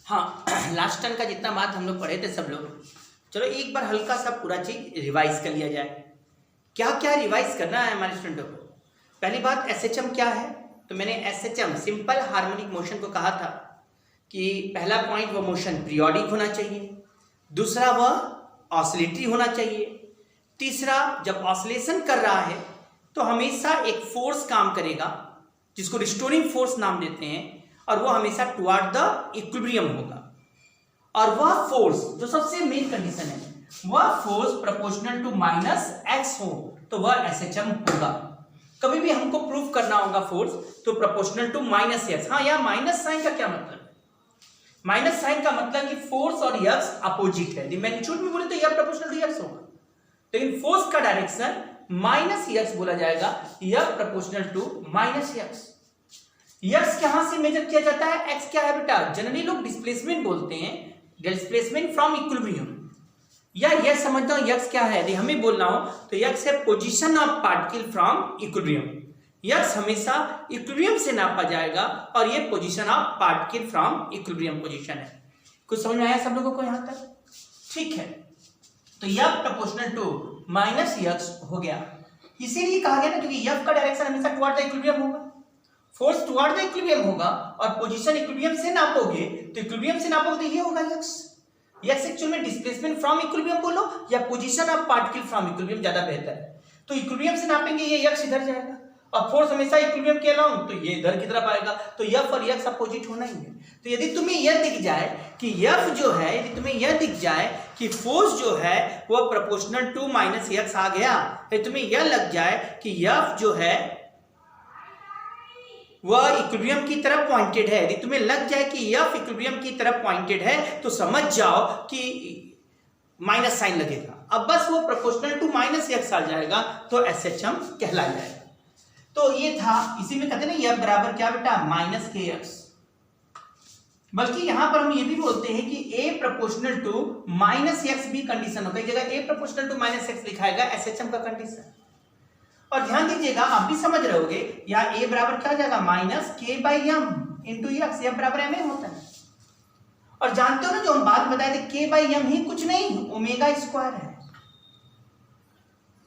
हाँ last term का जितना बात हम लोग पढ़े थे सब लोग, चलो एक बार हल्का सा पूरा चीज रिवाइज कर लिया जाए। क्या क्या रिवाइज करना है हमारे स्टूडेंटों को। पहली बात एसएचएम क्या है, तो मैंने एसएचएम सिंपल हार्मोनिक मोशन को कहा था कि पहला पॉइंट वो मोशन पीरियोडिक होना चाहिए, दूसरा वह ऑसिलेटरी होना चाहिए, तीसरा जब ऑसिलेशन कर रहा है तो हमेशा एक फोर्स काम करेगा जिसको रिस्टोरिंग फोर्स नाम देते हैं, और वो हमेशा टुवर्ड द इक्विलिब्रियम होगा। और वह फोर्स जो सबसे मेन कंडीशन है, वह force proportional to minus X हो तो वह एसएचएम होगा। कभी भी हमको प्रूव करना होगा फोर्स तो प्रोपोर्शनल टू माइनस एक्स। हाँ, यहाँ माइनस साइन का क्या मतलब है? माइनस साइन का मतलब कि फोर्स और एक्स अपोजिट है। मैग्नीट्यूड में बोले तो यह प्रोपोर्शनल टू एक्स होगा, लेकिन फोर्स का डायरेक्शन माइनस एक्स बोला जाएगा, यह proportional to minus X. X कहां से मेजर किया जाता है? एक्स क्या है बेटा? जनरली लोग डिस्प्लेसमेंट बोलते हैं, डिस्प्लेसमेंट फ्रॉम इक्विलिब्रियम, या यह समझता हूं एक्स क्या है। यदि हमें बोलना हो तो एक्स है position of particle from equilibrium. X हमेशा इक्विलिब्रियम से नापा जाएगा और ये position of particle from equilibrium position है। कुछ समझ में आया सब लोगों को यहां तक? ठीक है, तो यह प्रोपोर्शनल टू माइनस एक्स हो गया। इसीलिए कहा गया ना, क्योंकि एफ का डायरेक्शन हमेशा टुवर्ड द इक्विलिब्रियम होगा, फोर्स टुवर्ड द इक्विलिब्रियम होगा, और पोजीशन इक्विलिब्रियम से नापोगे तो इक्विलिब्रियम से नापोगे तो ये होगा एक्स। एक्स एक्चुअल में डिस्प्लेसमेंट फ्रॉम इक्विलिब्रियम बोलो या position of particle from equilibrium ज्यादा बेहतर है। तो इक्विलिब्रियम से नापेंगे, ये एक्स इधर जाएगा, और फोर्स हमेशा इक्विलिब्रियम के अलाउंग तो ये इधर की तरफ आएगा, तो एफ और एक्स अपोजिट होना ही है। तो यदि तुम्हें यह दिख जाए कि एफ जो है, यदि तुम्हें यह दिख जाए कि फोर्स जो है वो प्रोपोर्शनल टू माइनस एक्स आ गया, यदि तुम्हें यह लग जाए कि एफ जो है वह इक्विलिब्रियम की तरफ पॉइंटेड है, यदि तुम्हें लग जाए कि एफ इक्विलिब्रियम की तरफ पॉइंटेड है तो समझ जाओ कि माइनस साइन लगेगा। अब बस वो प्रोपोर्शनल टू माइनस एक्स आ जाएगा तो एसएचएम कहला जाएगा। तो ये था, इसी में कहते हैं ना एफ बराबर क्या बेटा? माइनस के एक्स। बल्कि यहां पर हम ये भी बोलते हैं कि A proportional to minus X भी कंडीशन होगा। कई जगह A proportional to minus X लिखाएगा एसएचएम का कंडीशन। और ध्यान दीजिएगा, आप भी समझ रहे होगे, या ए बराबर क्या हो जाएगा? माइनस के by M into X, F बराबर एम ए होता है। और जानते हो ना, जो हम बात बताए थे, के बाई एम ही कुछ नहीं, ओमेगा स्क्वायर है।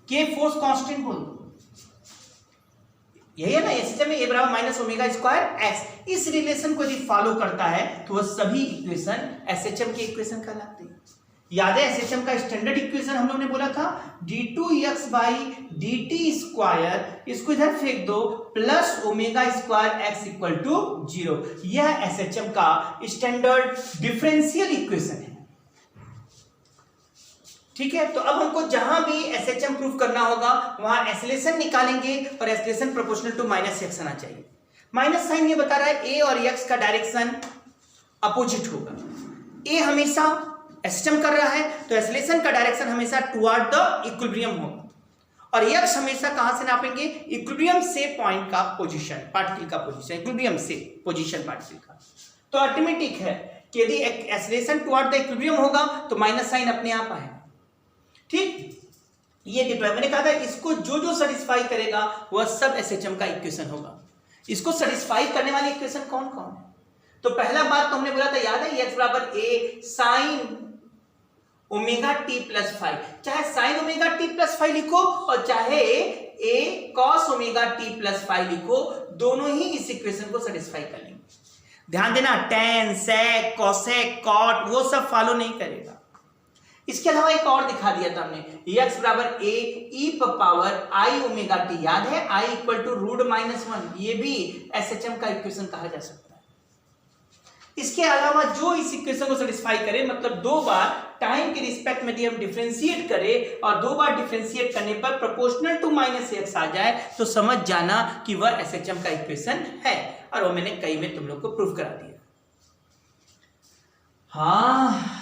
के फोर्स कांस्टेंट बोल दो, यही है ना एसएचएम में, ए बराबर माइनस ओमेगा स्क्वायर एक्स। इस रिलेशन को यदि फॉलो करता है तो वह सभी इक्वेशन एसएचएम के इक्वेशन कहलाते हैं। याद है एसएचएम का स्टैंडर्ड इक्वेशन हम लोग ने बोला था d2x बाई dt स्क्वायर, इसको इधर फेंक दो, plus omega square x equal to 0। यह एसएचएम का स्टैंडर्ड डिफरेंशियल इक्वेशन है। ठीक है, तो अब हमको जहां भी एसएचएम प्रूफ करना होगा वहां एक्सेलेरेशन निकालेंगे और acceleration proportional to minus X आना चाहिए। माइनस साइन ये बता रहा है ए और एक्स का डायरेक्शन अपोजिट होगा। ए हमेशा एसएचएम कर रहा है तो एक्सेलेरेशन का डायरेक्शन हमेशा टुवर्ड द इक्विलिब्रियम होगा, और एक्स हमेशा कहां से नापेंगे? इक्विलिब्रियम से पॉइंट का पोजीशन, पार्टिकल का पोजीशन, इक्विलिब्रियम से पोजीशन पार्टिकल का। तो ऑटोमेटिक है कि यदि एक्सेलेरेशन टुवर्ड द इक्विलिब्रियम होगा तो माइनस साइन अपने आप आएगा। ठीक, ये डिटरमाइन मैंने कहा था, इसको जो जो सेटिस्फाई करेगा वह सब एसएचएम का इक्वेशन होगा। इसको सेटिस्फाई करने वाले इक्वेशन कौन कौन है? तो पहला बात तो हमने बोला था, याद है, एक्स बराबर A sine omega T plus five. चाहे sine omega T plus five लिखो और चाहे A cos omega T plus five लिखो, दोनों ही इस इक्वेशन को सेटिस्फाई कर लेंगे। ध्यान देना, टेन, सेक, कॉसेक, कॉट वो सब फॉलो नहीं करेगा। इसके अलावा एक और दिखा दिया था हमने, एक्स बराबर A E power I omega T. याद है, I equal to root minus one, ये भी एसएचएम का इक्वेशन कहा जा सकता है। इसके अलावा जो इस इक्वेशन को सेटिस्फाई करे, मतलब दो बार टाइम के रिस्पेक्ट में हम डिफरेंशिएट करें और दो बार डिफरेंशिएट करने पर प्रोपोर्शनल टू माइनस एक्स आ जाए तो समझ जाना कि वह एसएचएम का इक्वेशन है। और वो मैंने कई में तुम लोग को प्रूफ करा दिया। हाँ,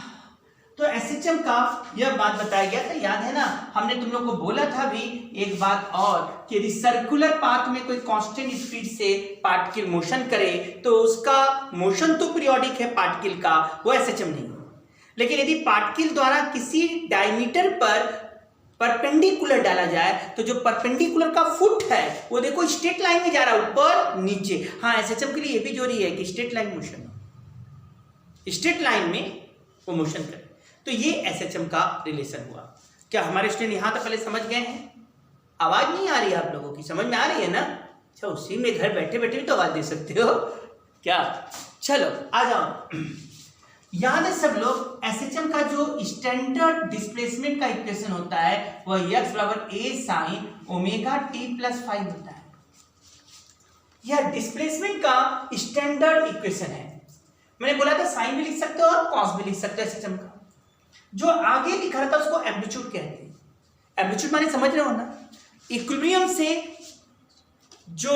तो एसएचएम का यह बात बताया गया था, याद है ना, हमने तुम लोग को बोला था भी एक बात और कि यदि सर्कुलर पाथ में कोई कांस्टेंट स्पीड से पार्टिकल मोशन करे तो उसका मोशन तो पीरियोडिक है पार्टिकल का, वो एसएचएम नहीं है। लेकिन यदि पार्टिकल द्वारा किसी डायमीटर पर परपेंडिकुलर डाला जाए तो जो परपेंडिकुलर का फुट है वो देखो स्ट्रेट लाइन में जा रहा है, ऊपर नीचे। हाँ, एसएचएम के लिए ये भी जरूरी है कि straight line motion. Straight line में वो मोशन करे। तो ये एसएचएम का रिलेशन हुआ। क्या हमारे स्टूडेंट यहाँ तक पहले समझ गए हैं? आवाज नहीं आ रही है आप लोगों की? समझ में आ रही है ना? अच्छा, उसी में घर बैठे बैठे भी तो आवाज दे सकते हो क्या? चलो आ जाओ। याद है सब लोग, एसएचएम का जो स्टैंडर्ड डिस्प्लेसमेंट का इक्वेशन होता है वह x बराबर a sine omega t plus 5 होता है। यह डिस्प्लेसमेंट का स्टैंडर्ड इक्वेशन है। मैंने बोला था साइन भी लिख सकते हो और कॉस भी लिख सकते हो एसएचएम का। जो आगे लिखा था उसको एम्पलीट्यूड कहते हैं। एम्पलीट्यूड माने समझ रहे हो ना? इक्विलिब्रियम से जो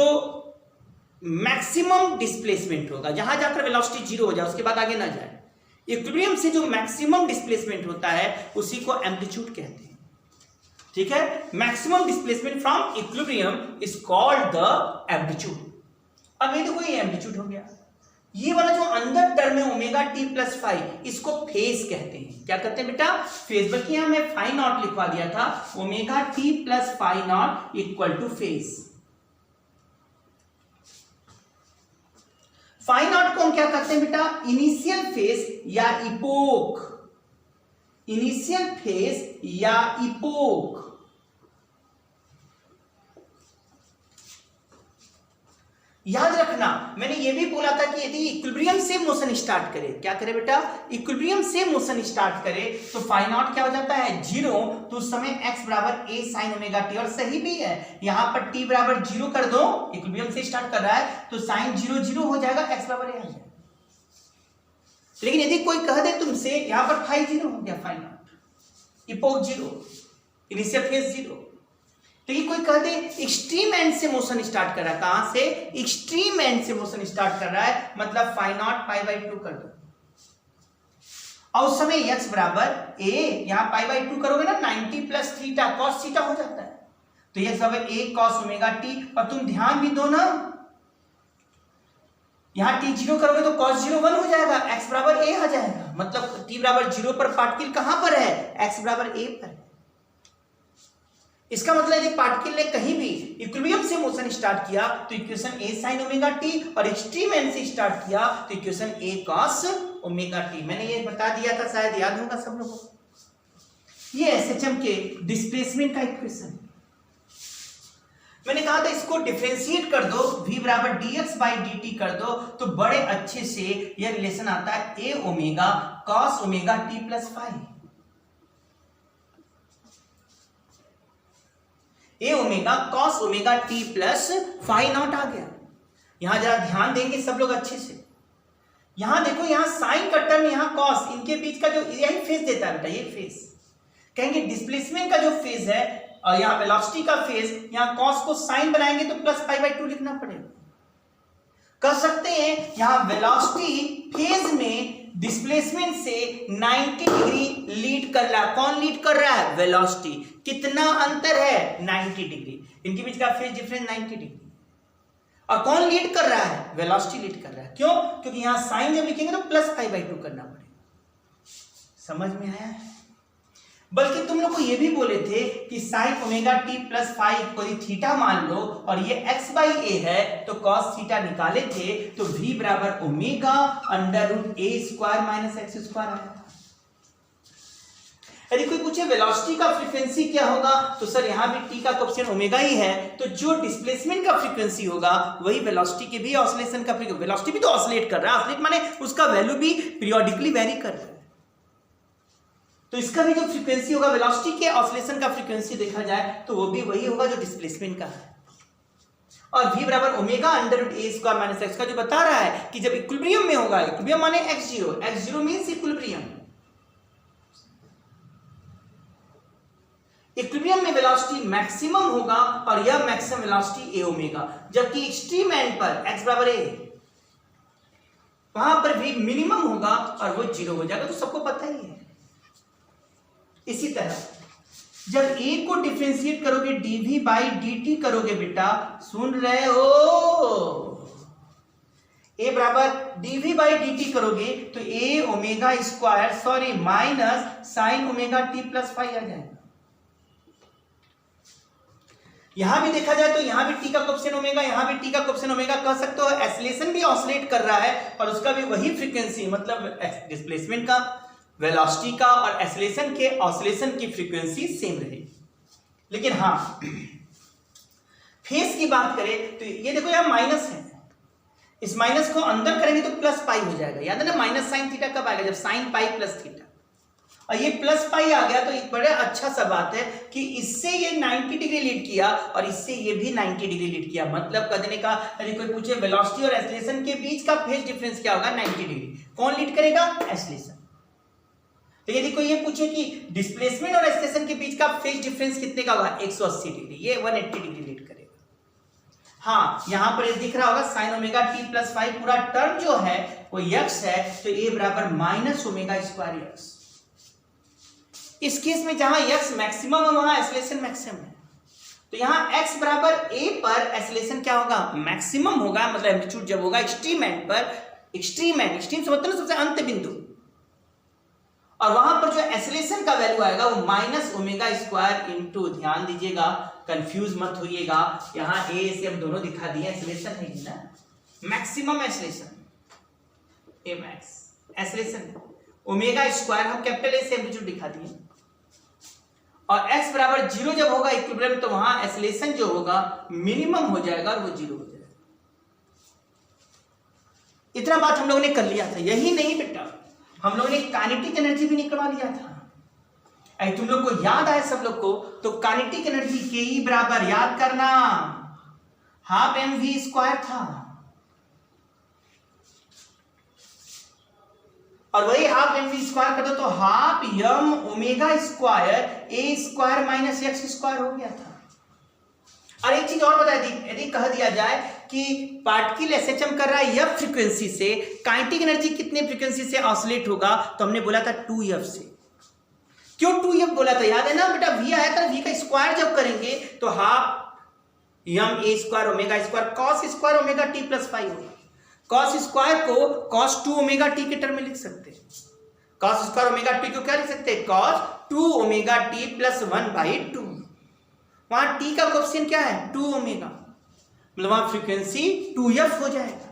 मैक्सिमम डिस्प्लेसमेंट होगा, जहां जाकर वेलोसिटी जीरो हो जाए उसके बाद आगे ना जाए, इक्विलिब्रियम से जो मैक्सिमम डिस्प्लेसमेंट होता है उसी को एम्पलीट्यूड कहते हैं। ठीक है? Maximum displacement from equilibrium is called the amplitude. अब ये देखो, ये एम्पलीट्यूड हो गया। ये वाला जो अंदर टर्म है ओमेगा टी प्लस 5, इसको फेज कहते हैं। क्या कहते हैं बेटा? फेज। बल्कि यहां मैं फाइ नॉट लिखवा दिया था, omega T plus phi naught equal to phase. Phi naught को हम क्या कहते हैं बेटा? इनिशियल फेज या इपोक। इनिशियल फेज या इपोक। याद रखना, मैंने ये भी बोला था कि यदि इक्विलिब्रियम से मोशन स्टार्ट करे, क्या करे बेटा? इक्विलिब्रियम से मोशन स्टार्ट करे तो फाइ नॉट क्या हो जाता है? जीरो। तो उस समय x बराबर a साइन ओमेगा टी, और सही भी है। यहां पर t बराबर जीरो कर दो, इक्विलिब्रियम से स्टार्ट कर रहा है तो साइन जीरो जीरो हो जाएगा, x बराबर a आ जाएगा। लेकिन यदि कोई कह दे तुमसे यहां पर फाइ जीरो हो गया, phi naught, epoch zero, initial phase zero. लेकिन कोई कह दे एक्सट्रीम एंड से मोशन स्टार्ट कर रहा है, कहां से? एक्सट्रीम एंड से मोशन स्टार्ट कर रहा है, मतलब फाइ नॉट पाई बाई 2 कर दो। और उस समय x बराबर a, यहां पाई बाई 2 करोगे ना, 90 प्लस थीटा कॉस थीटा हो जाता है। तो x बराबर a कॉस ओमेगा टी। और तुम ध्यान भी दो ना, यहां t जीरो करोगे तो कॉस जीरो 1 हो जाएगा, x बराबर a आ जाएगा। मतलब t बराबर जीरो पर पार्टिकल कहां पर है? x बराबर a पर है। इसका मतलब यदि पार्टिकल ने कहीं भी इक्विलिब्रियम से मोशन स्टार्ट किया तो equation a sin omega t, और एक्सट्रीम एंड से स्टार्ट किया तो equation a cos omega t। मैंने ये बता दिया था, शायद याद होगा सब लोगों को। ये एसएचएम के डिस्प्लेसमेंट का इक्वेशन। मैंने कहा था इसको डिफरेंशिएट कर दो, v बराबर dx बाई dt कर दो, तो बड़े अच्छे से यह रिलेशन आता है a omega cos omega t plus 5। A omega cos omega T plus phi not आ गया। यहां जरा ध्यान देंगे सब लोग अच्छे से। यहां देखो, यहां साइन का टर्म, यहां कॉस, इनके बीच का जो यही फेज देता है बेटा, ये फेज। कहेंगे डिस्प्लेसमेंट का जो फेज है और यहां वेलोसिटी का फेज, यहां कॉस को साइन बनाएंगे तो प्लस पाई बाई 2 लिखना पड़ेगा। कह सकते हैं यहां वेलोसिटी फेज में डिस्प्लेसमेंट से 90 डिग्री लीड कर रहा है। कौन लीड कर रहा है? वेलोसिटी। कितना अंतर है? 90 डिग्री। इनके बीच का फेज डिफरेंस 90 डिग्री। और कौन लीड कर रहा है? वेलोसिटी लीड कर रहा है। क्यों? क्योंकि यहां साइन जब लिखेंगे तो प्लस पाई बाई 2 करना पड़ेगा। समझ में आया है? बल्कि तुम लोग को ये भी बोले थे कि साइन ओमेगा टी प्लस 5 कोई थीटा मान लो और ये x बाई ए है, तो कॉस थीटा निकाले थे तो v बराबर omega under root A square minus X square आया। यदि कोई पूछे वेलोसिटी का फ्रीक्वेंसी क्या होगा, तो सर यहां भी t का कोएफिशिएंट ओमेगा ही है, तो जो डिस्प्लेसमेंट का फ्रीक्वेंसी होगा वही वेलोसिटी के भी ऑसिलेशन का फ्रीक्वेंसी। वेलोसिटी भी तो ऑसिलेट कर रहा है, ऑसिलेट माने उसका वैल्यू भी पीरियोडिकली वेरी कर रहा है। तो इसका भी जो फ्रीक्वेंसी होगा, वेलोसिटी के ऑसिलेशन का फ्रीक्वेंसी देखा जाए तो वो भी वही होगा जो डिस्प्लेसमेंट का है। और v बराबर omega under root A square minus x का जो बता रहा है कि जब इक्विलिब्रियम में होगा, इक्विलिब्रियम माने x0, x0 means equilibrium. Equilibrium में वेलोसिटी मैक्सिमम होगा और यह मैक्सिमम वेलोसिटी a ओमेगा, जबकि एक्सट्रीम एंड पर x बराबर a, वहां पर v मिनिमम होगा और वो 0 हो जाएगा। तो सबको पता ही है। इसी तरह जब a को डिफरेंशिएट करोगे dv बाई dt करोगे बेटा, सुन रहे हो? a बराबर dv बाई dt करोगे तो a omega square sorry minus sine omega t plus 5 आ जाएगा। यहां भी देखा जाए तो यहां भी टी का कोएफिशिएंट ओमेगा, यहां भी टी का कोएफिशिएंट ओमेगा, कह सकते हो एसिलेशन भी ऑसिलेट कर रहा है और उसका भी वही फ्रीक्वेंसी, मतलब डिस्प्लेसमेंट का, वेलोसिटी का और एसिलेशन के ऑसिलेशन की फ्रीक्वेंसी सेम रहेगी। लेकिन हाँ, फेस की बात करें तो ये देखो यहाँ माइनस है, इस माइनस को अंदर करेंगे तो प्लस पाई हो जाएगा। याद है ना, माइनस साइन थीटा कब आएगा, जब साइन पाई प्लस थीटा, और ये प्लस पाई आ गया तो एक बड़ा अच्छा सा बात है कि इससे ये 90 डिग्री लीड किया और इससे ये भी 90 डिग्री लीड किया। मतलब कहने का, यदि कोई पूछे वेलोसिटी और एसिलेशन के बीच का फेज डिफरेंस क्या होगा, 90 डिग्री। कौन लीड करेगा, एसिलेशन। तो यदि कोई ये पूछे कि डिस्प्लेसमेंट और एसिलेशन के बीच का फेज डिफरेंस कितने का होगा, 180 डिग्री, ये 180 डिग्री लीड करेगा। हाँ, यहां पर ये दिख रहा होगा sign omega T plus five, पूरा टर्म जो है वो यक्स है, तो ए बराबर माइनस ओमेगा स्क्वायर यक्स। इस केस में जहां यक्स मैक्सिमम है वहां एसिलेशन मैक्सिमम है, तो यहां x बराबर a पर एसिलेशन क्या होगा, मैक्सिमम होगा। मतलब एम्पलीट्यूड जब होगा एक्सट्रीम एंड पर, एक्सट्रीम से मतलब सबसे अंत बिंदु, और वहां पर जो एसिलेशन का वैल्यू आएगा वो माइनस ओमेगा स्क्वायर इंटू, ध्यान दीजिएगा कंफ्यूज मत होइएगा, यहां a से हम दोनों दिखा दिए, एसिलेशन है ना, maximum acceleration a max acceleration, omega square हम कैपिटल A से एम्पलीट्यूड दिखा दिए, और x बराबर 0 जब होगा इक्विलिब्रियम, तो वहां एसिलेशन जो होगा मिनिमम हो जाएगा और वो 0 हो जाएगा। इतना बात हम लोगों ने कर लिया था। यही नहीं बेटा, हम लोगों ने काइनेटिक एनर्जी भी निकलवा लिया था। अरे तुम लोग को याद आए सब लोग को, तो काइनेटिक एनर्जी के ई बराबर, याद करना, हाफ mv स्क्वायर था, और वही हाफ mv स्क्वायर कर दो तो half m omega square a square minus x square हो गया था। और एक चीज और बता दी, यदि कह दिया जाए कि पार्टिकल एसएचएम कर रहा है f फ्रीक्वेंसी से, काइनेटिक एनर्जी कितने फ्रीक्वेंसी से ऑसिलेट होगा, तो हमने बोला था 2f से। क्यों 2f बोला था, याद है ना बेटा, v आया था, v का स्क्वायर जब करेंगे तो half m a square omega square cos square omega t plus five होगा। कॉस स्क्वायर को cos 2 ओमेगा टी के टर्म में लिख सकते हैं। cos स्क्वायर ओमेगा टी को क्या लिख सकते हैं, cos 2 ओमेगा टी प्लस 1/2। वहां t का कोएफिशिएंट क्या है, 2 ओमेगा, मतलब वहां फ्रीक्वेंसी 2f हो जाएगा।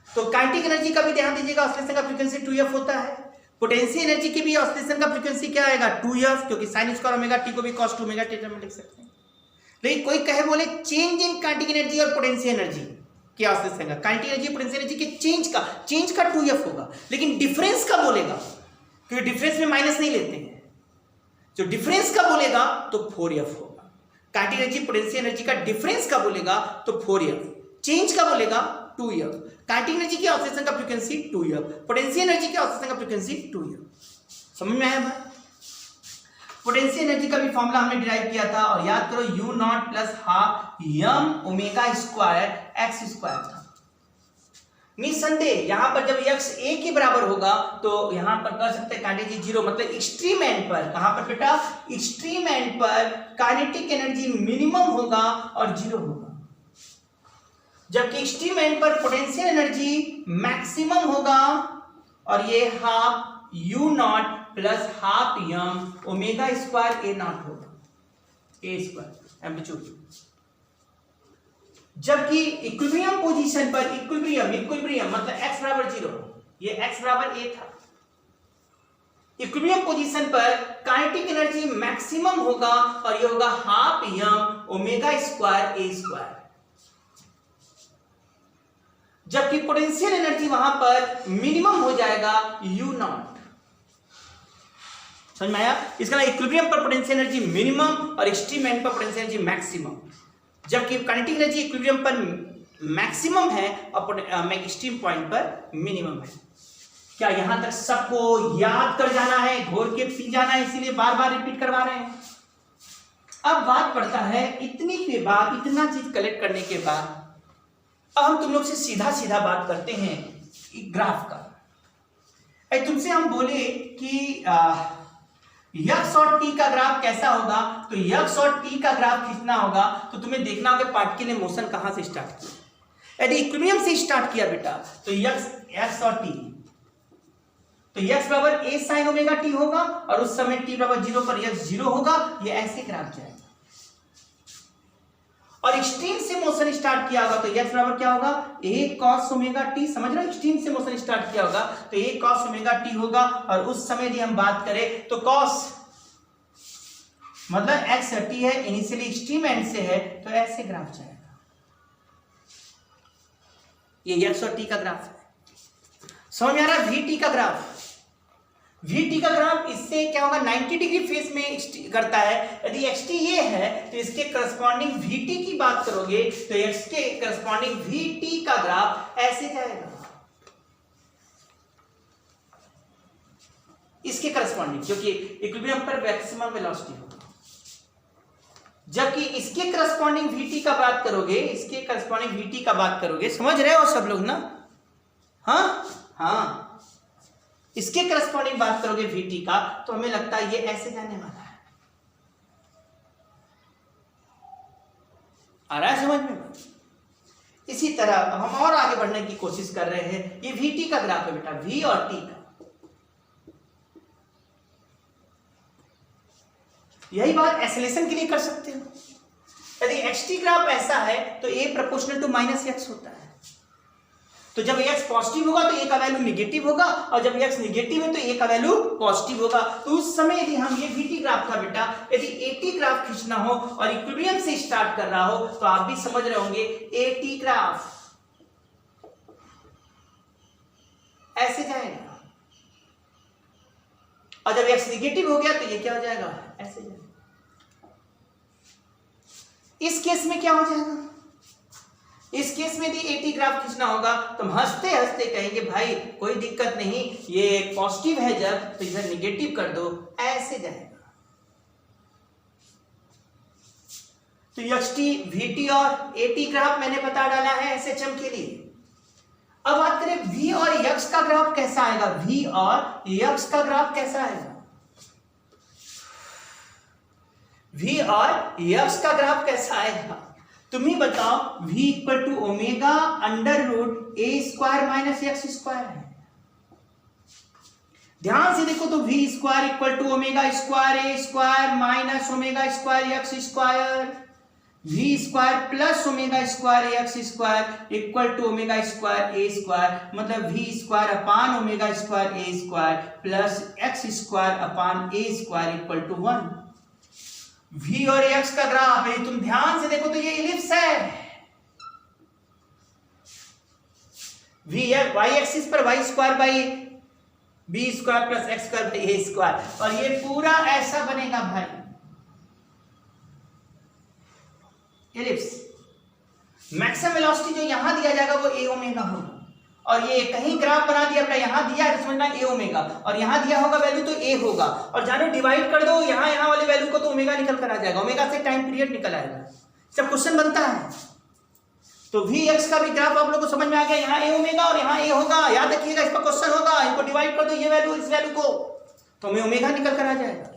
तो काइनेटिक एनर्जी का भी ध्यान दीजिएगा, ऑसिलेशन का फ्रीक्वेंसी 2f होता है। पोटेंशियल एनर्जी की भी ऑसिलेशन का फ्रीक्वेंसी क्या आएगा, 2f, क्योंकि sin स्क्वायर ओमेगा टी को भी cos 2 ओमेगा टी टर्म में लिख सकते हैं। लेकिन कोई कहे बोले चेंज इन काइनेटिक एनर्जी और पोटेंशियल एनर्जी क्या ऑसिलेशन का, काइनेटिक एनर्जी पोटेंशियल एनर्जी के चेंज का 2f होगा, लेकिन डिफरेंस का बोलेगा, क्योंकि डिफरेंस में माइनस नहीं लेते हैं, जो डिफरेंस का बोलेगा तो 4f होगा। काइनेटिक एनर्जी पोटेंशियल एनर्जी का डिफरेंस का बोलेगा तो 4f, चेंज का बोलेगा 2f। काइनेटिक एनर्जी की ऑसिलेशन का फ्रीक्वेंसी 2f, पोटेंशियल एनर्जी की ऑसिलेशन का फ्रीक्वेंसी 2f। समझ में आया भाई? पोटेंशियल एनर्जी का भी फॉर्मूला हमने डिराइव किया था, और याद करो u not plus half m omega square x square था। निसंदेह यहां पर जब x a के बराबर होगा तो यहां पर कर सकते हैं काइनेटिक एनर्जी 0, मतलब एक्सट्रीम एंड पर, कहां पर बेटा, एक्सट्रीम एंड पर काइनेटिक एनर्जी मिनिमम होगा और 0 होगा, जबकि एक्सट्रीम एंड पर पोटेंशियल एनर्जी मैक्सिमम होगा, और ये half u not plus half m omega square a not होगा, a स्क्वायर एम्पलीट्यूड। जबकि इक्विलिब्रियम पोजीशन पर, इक्विलिब्रियम मतलब x बराबर 0, ये x बराबर a था, इक्विलिब्रियम पोजीशन पर काइनेटिक एनर्जी मैक्सिमम होगा और ये होगा half m omega square a square, जबकि पोटेंशियल एनर्जी वहां पर मिनिमम हो जाएगा u नॉट। समझ में आया? इसका इक्विलिब्रियम पर पोटेंशियल एनर्जी मिनिमम और एक्सट्रीम एंड पर पोटेंशियल एनर्जी मैक्सिमम, जबकि काइनेटिक एनर्जी इक्विलिब्रियम पर मैक्सिमम है और एक्सट्रीम पॉइंट पर मिनिमम है। क्या यहां तक सबको याद कर जाना है, घोर के पी जाना है, इसीलिए बार बार रिपीट करवा रहे हैं। अब बात पड़ता है, इतनी के बाद, इतना चीज कलेक्ट करने के बाद, अब हम तुम लोग से सीधा सीधा बात करते हैं ग्राफ का। तुमसे हम बोले कि यक्स और टी का ग्राफ कैसा होगा, तो यक्स और टी का ग्राफ खींचना होगा तो तुम्हें देखना होगा पार्टिकल ने मोशन कहां से स्टार्ट किया। यदि इक्विलिब्रियम से स्टार्ट किया बेटा तो यक्स और टी, तो यक्स बराबर a sin ओमेगा टी होगा, और उस समय t बराबर 0 पर यक्स 0 होगा, ये ऐसे ग्राफ जाएगा। और एक्सट्रीम से मोशन स्टार्ट किया होगा तो x बराबर क्या होगा a cos ओमेगा t। समझ रहे हो, एक्सट्रीम से मोशन स्टार्ट किया होगा तो a cos ओमेगा t होगा। और उस समय यदि हम बात करें तो cos मतलब x t है, इनिशियली एक्सट्रीम एंड से है तो ऐसे ग्राफ जाएगा। ये x और t का ग्राफ है। समझ में आ रहा है? vt का ग्राफ, vt का ग्राफ इससे क्या होगा 90 डिग्री फेस में करता है। यदि xt ये है तो इसके करस्पॉन्डिंग vt की बात करोगे तो x के करस्पॉन्डिंग vt का ग्राफ ऐसे जाएगा, इसके करस्पॉन्डिंग, क्योंकि इक्विलिब्रियम पर मैक्सिमम वेलोसिटी होगा। जबकि इसके करस्पॉन्डिंग vt का बात करोगे, इसके करस्पॉन्डिंग vt का बात करोगे, समझ रहे हो सब लोग ना? हाँ, इसके करस्पॉन्डिंग बात करोगे vt का तो हमें लगता है ये ऐसे जाने वाला है। आ रहा है समझ में? इसी तरह अब हम और आगे बढ़ने की कोशिश कर रहे हैं। ये vt का ग्राफ है बेटा, v और t का। यही बात एक्सेलेरेशन के लिए कर सकते हो। यदि xt ग्राफ ऐसा है तो a प्रोपोर्शनल टू -x होता है। तो जब x पॉजिटिव होगा तो a का वैल्यू निगेटिव होगा, और जब x निगेटिव है तो a का वैल्यू पॉजिटिव होगा। तो उस समय यदि हम ये vt ग्राफ था बेटा, यदि at ग्राफ खींचना हो और इक्विलिब्रियम से स्टार्ट कर रहा हो तो आप भी समझ रहे होंगे at ग्राफ ऐसे जाएगा, और जब x निगेटिव हो गया तो ये क्या हो जाएगा, ऐसे जाएगा। इस केस में क्या हो जाएगा, इस केस में यदि एटी ग्राफ खींचना होगा तो हम हंसते हंसते कहेंगे भाई कोई दिक्कत नहीं, ये पॉजिटिव है जब तो इधर निगेटिव कर दो, ऐसे जाएगा। तो xt, vt और at ग्राफ मैंने बता डाला है SHM के लिए। अब बात करें v और x का ग्राफ कैसा आएगा। v और x का ग्राफ कैसा आएगा, v और x का ग्राफ कैसा आएगा तुम ही बताओ। v equal to omega under root A square minus X square है। ध्यान से देखो तो v square equal to omega square A square minus omega square X square, v square plus omega square X square equal to omega square A square, मतलब v square upon omega square A square plus X square upon A square equal to 1। v और x का graph है, तुम ध्यान से देखो तो ये इलिप्स है। v y एक्सिस पर y square by b square plus x square by a square, और ये पूरा ऐसा बनेगा भाई इलिप्स। मैक्सिमम वेलोसिटी जो यहां दिया जाएगा वो a ओमेगा होगा, और ये कहीं ग्राफ बना दिया अपना, यहां दिया है तो समझना a ओमेगा, और यहां दिया होगा वैल्यू तो a होगा, और जानो डिवाइड कर दो यहां वाले वैल्यू को तो ओमेगा निकल कर आ जाएगा, ओमेगा से टाइम पीरियड निकल आएगा। सब क्वेश्चन बनता है। तो vx का भी ग्राफ आप लोगों को समझ में आ गया, यहाँ a ओमेगा और यहाँ a होगा, याद रखिएगा, इस पर क्वेश्चन होगा, इनको डिवाइड कर दो ये वैल्यू इस वैल्यू को तो हमें ओमेगा निकल कर आ जाएगा।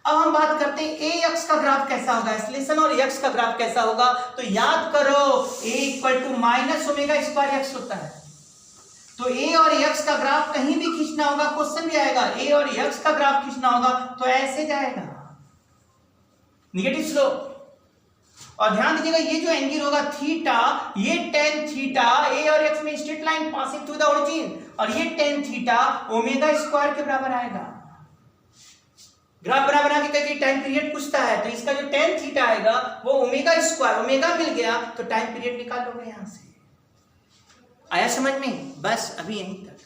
अब हम बात करते हैं ax का ग्राफ कैसा होगा, एक्सेलेरेशन और x का ग्राफ कैसा होगा। तो याद करो a equal to minus omega square x होता है। तो a और x का ग्राफ कहीं भी खींचना होगा, क्वेश्चन भी आएगा a और x का ग्राफ खींचना होगा तो ऐसे जाएगा, नेगेटिव स्लोप। और ध्यान दीजिएगा ये जो एंगल होगा थीटा, ये टेन थीटा a और x में straight line passing through the origin, और ये टेन थीटा ओमेगा स्क्वायर के बराबर आएगा। ग्राफ बना के कहीं टाइम पीरियड पूछता है तो इसका जो टेन थीटा आएगा वो ओमेगा स्क्वायर, ओमेगा मिल गया तो टाइम पीरियड निकाल लोगे यहां से। आया समझ में? बस अभी यहीं तक।